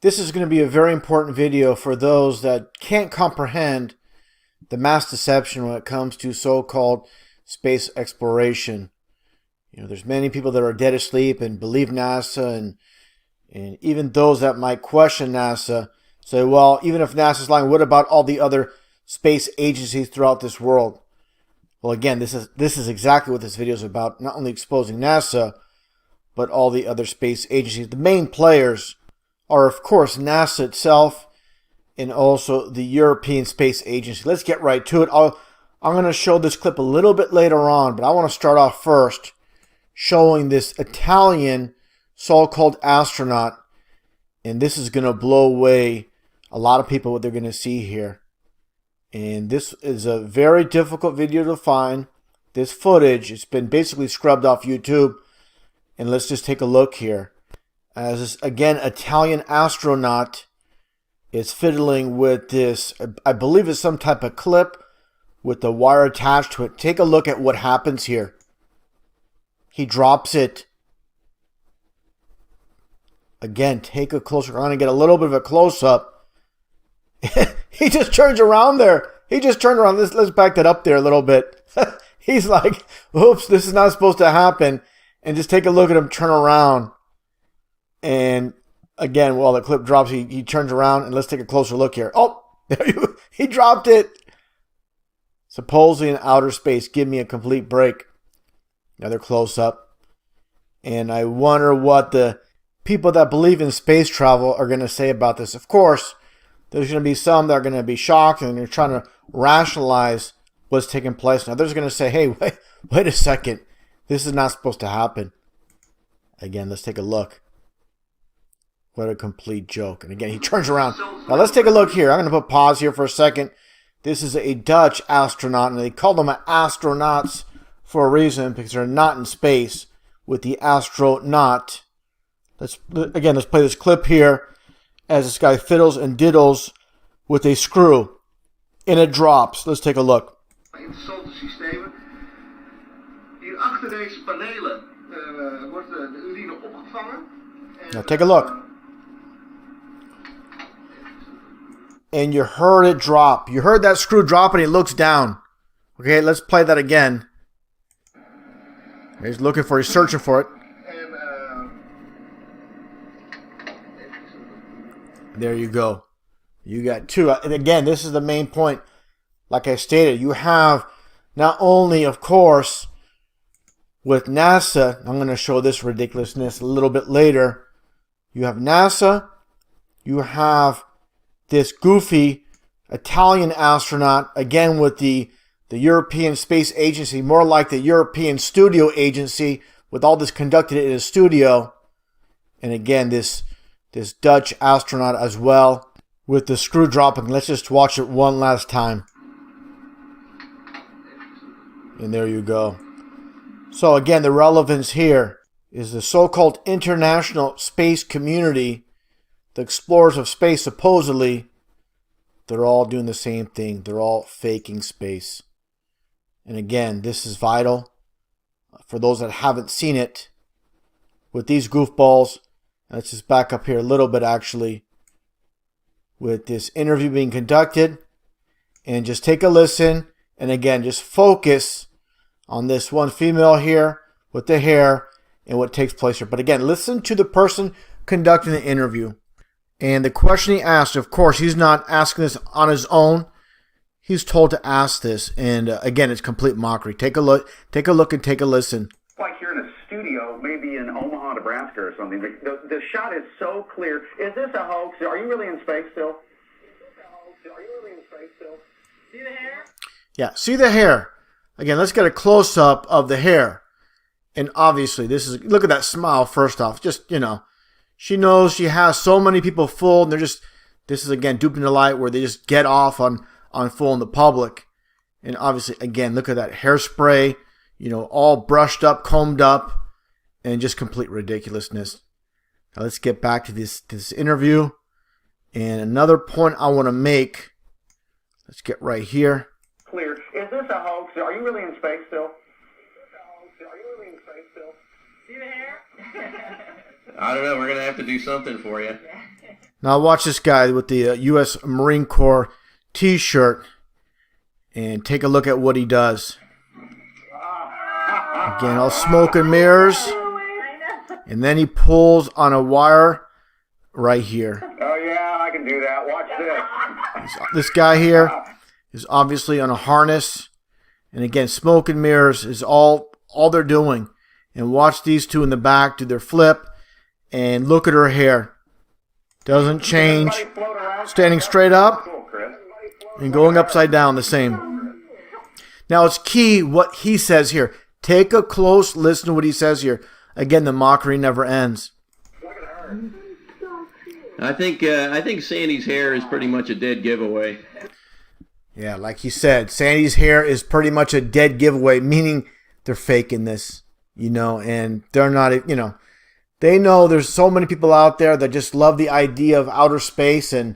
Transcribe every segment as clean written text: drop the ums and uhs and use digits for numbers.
This is going to be a very important video for those that can't comprehend the mass deception when it comes to so-called space exploration. There's many people that are dead asleep and believe NASA, and even those that might question NASA say, well, even if NASA's lying, what about all the other space agencies throughout this world? Well, again, this is exactly what this video is about, not only exposing NASA, but all the other space agencies. The main players are, of course, NASA itself and also the European Space Agency. Let's get right to it. I'm going to show this clip a little bit later on, but I want to start off first showing this Italian so-called astronaut, and this is going to blow away a lot of people what they're going to see here. And this is a very difficult video to find. This footage, it's been basically scrubbed off YouTube, and let's just take a look here. As this, again, Italian astronaut is fiddling with this, I believe it's some type of clip with the wire attached to it. Take a look at what happens here. He drops it. Again, take a closer. I'm going to get a little bit of a close-up. He just turns around there. He just turned around. Let's back that up there a little bit. He's like, oops, this is not supposed to happen. And just take a look at him turn around. And again, while the clip drops, he turns around, and let's take a closer look here. Oh, there he dropped it. Supposedly in outer space. Give me a complete break. Another close-up. And I wonder what the people that believe in space travel are going to say about this. Of course, there's going to be some that are going to be shocked, and they're trying to rationalize what's taking place. Now, there's going to say, hey, wait a second. This is not supposed to happen. Again, let's take a look. What a complete joke. And again, he turns around. Now, let's take a look here. I'm going to put pause here for a second. This is a Dutch astronaut, and they call them astronauts for a reason, because they're not in space with the astronaut. Let's play this clip here as this guy fiddles and diddles with a screw, and it drops. Let's take a look. Interessante systemen. Hier achter deze panelen wordt de urine opgevangen. Now take a look. And you heard it drop. You heard that screw drop, and he looks down. Okay, let's play that again. He's looking for, he's searching for it. There you go. You got two. And again, this is the main point. Like I stated, you have not only, of course, with NASA, I'm going to show this ridiculousness a little bit later. You have NASA. You have this goofy Italian astronaut, again with the European Space Agency, more like the European Studio Agency, with all this conducted in a studio. And again, this Dutch astronaut as well with the screw dropping. Let's just watch it one last time. And there you go. So again, the relevance here is the so-called international space community, the explorers of space, supposedly, they're all doing the same thing. They're all faking space. And again, this is vital for those that haven't seen it. With these goofballs, let's just back up here a little bit actually, with this interview being conducted, and just take a listen, and again, just focus on this one female here with the hair and what takes place here. But again, listen to the person conducting the interview. And the question he asked, of course, he's not asking this on his own. He's told to ask this, and again, it's complete mockery. Take a look, and take a listen. Like you're in a studio, maybe in Omaha, Nebraska or something. The shot is so clear. Is this a hoax? Are you really in space still? See the hair? Yeah, see the hair. Again, let's get a close-up of the hair. And obviously, this is, look at that smile first off. Just, she knows she has so many people fooled, and they're just, this is again duping the light where they just get off on fooling the public. And obviously, again, look at that hairspray, all brushed up, combed up, and just complete ridiculousness. Now let's get back to this interview. And another point I want to make, let's get right here. Clear. Is this a hoax? Are you really in space still? See the hair? I don't know. We're going to have to do something for you. Now watch this guy with the U.S. Marine Corps t-shirt and take a look at what he does. Again, all smoke and mirrors. And then he pulls on a wire right here. Oh, yeah, I can do that. Watch this. This guy here is obviously on a harness. And again, smoke and mirrors is all they're doing. And watch these two in the back do their flip. And look at her hair. Doesn't change. Standing straight up and going upside down the same. Now it's key what he says here. Take a close listen to what he says here. Again, the mockery never ends. I think Sandy's hair is pretty much a dead giveaway. Yeah, like he said, Sandy's hair is pretty much a dead giveaway, meaning they're faking this, and they're not, they know there's so many people out there that just love the idea of outer space, and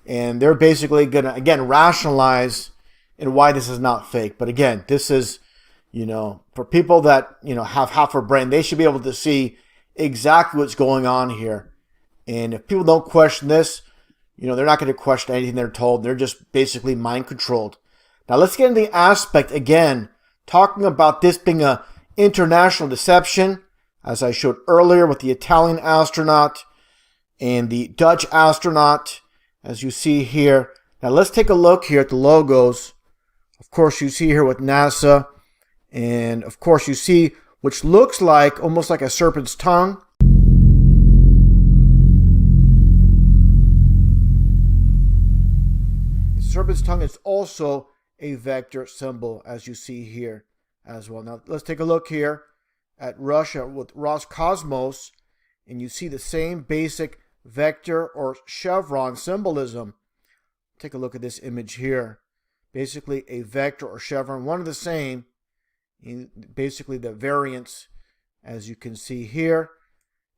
they're basically going to, again, rationalize and why this is not fake. But again, this is, for people that, have half a brain, they should be able to see exactly what's going on here. And if people don't question this, they're not going to question anything they're told. They're just basically mind controlled. Now let's get into the aspect again, talking about this being a international deception, as I showed earlier with the Italian astronaut and the Dutch astronaut, as you see here. Now let's take a look here at the logos. Of course, you see here with NASA, and of course you see which looks like almost like a serpent's tongue. The serpent's tongue is also a vector symbol, as you see here as well. Now let's take a look here at Russia with Roscosmos, and you see the same basic vector or chevron symbolism. Take a look at this image here. Basically a vector or chevron, one of the same, basically the variants, as you can see here.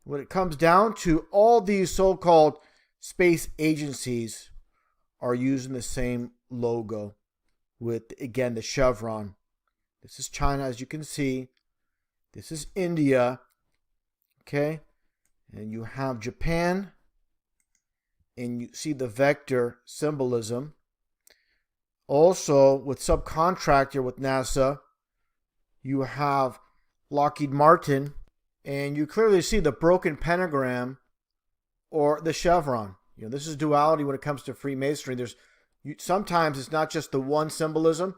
When it comes down to, all these so-called space agencies are using the same logo with, again, the chevron. This is China, as you can see. This is India, okay? And you have Japan, and you see the vector symbolism. Also, with subcontractor with NASA, you have Lockheed Martin, and you clearly see the broken pentagram or the chevron. This is duality when it comes to Freemasonry. Sometimes it's not just the one symbolism.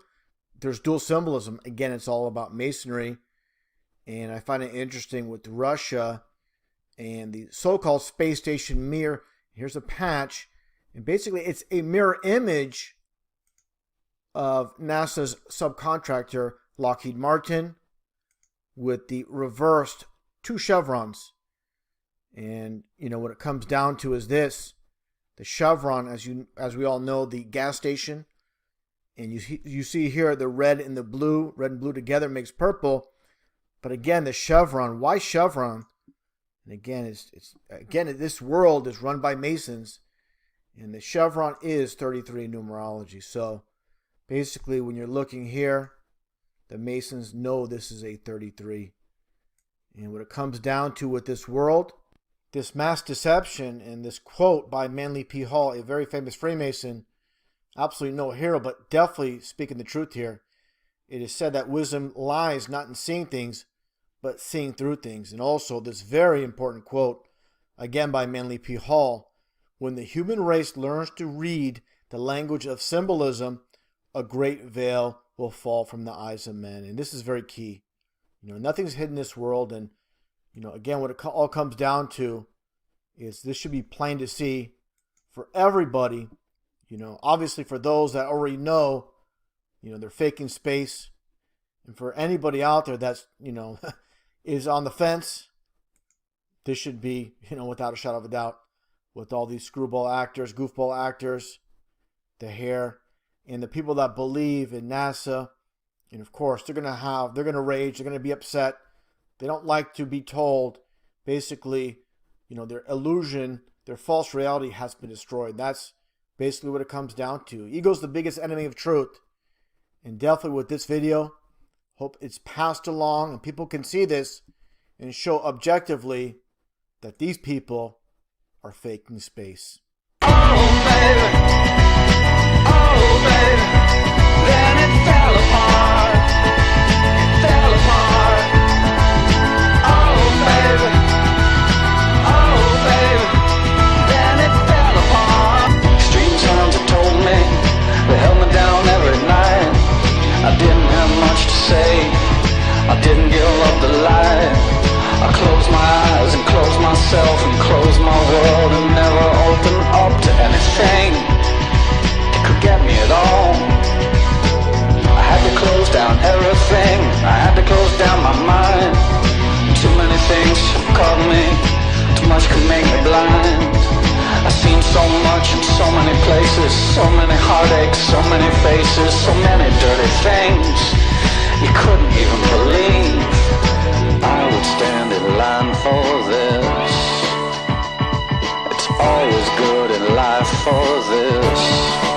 There's dual symbolism. Again, it's all about Masonry. And I find it interesting with Russia and the so-called space station mirror. Here's a patch. And basically, it's a mirror image of NASA's subcontractor, Lockheed Martin, with the reversed two chevrons. And, what it comes down to is this. The chevron, as we all know, the gas station. And you see here the red and the blue. Red and blue together makes purple. But again, the chevron. Why chevron? And again, this world is run by Masons. And the chevron is 33 numerology. So basically, when you're looking here, the Masons know this is a 33. And what it comes down to with this world, this mass deception, and this quote by Manly P. Hall, a very famous Freemason, absolutely no hero, but definitely speaking the truth here. It is said that wisdom lies not in seeing things, but seeing through things. And also this very important quote, again by Manly P. Hall, when the human race learns to read the language of symbolism, a great veil will fall from the eyes of men. And this is very key. Nothing's hidden in this world. And, again, what it all comes down to is this should be plain to see for everybody. Obviously for those that already know, they're faking space. And for anybody out there that's, is on the fence, this should be, without a shadow of a doubt, with all these screwball actors, goofball actors, the hair, and the people that believe in NASA. And of course, they're going to rage, they're going to be upset. They don't like to be told, basically, their illusion, their false reality has been destroyed. That's basically what it comes down to. Ego's the biggest enemy of truth. And definitely with this video, hope it's passed along and people can see this and show objectively that these people are faking space. Oh baby, then it fell apart, Oh baby, then it fell apart. Extreme sounds have told me, they held me down every night. I didn't have much to say, I didn't give up the light. I closed my eyes and closed myself and closed my world and never opened up to anything that could get me at all. I had to close down everything, I had to close down my mind. Too many things have caught me, too much could make me blind. I've seen so much in so many places, so many heartaches, so many faces, so many dirty things you couldn't even believe. I would stand in line for this. It's always good in life for this.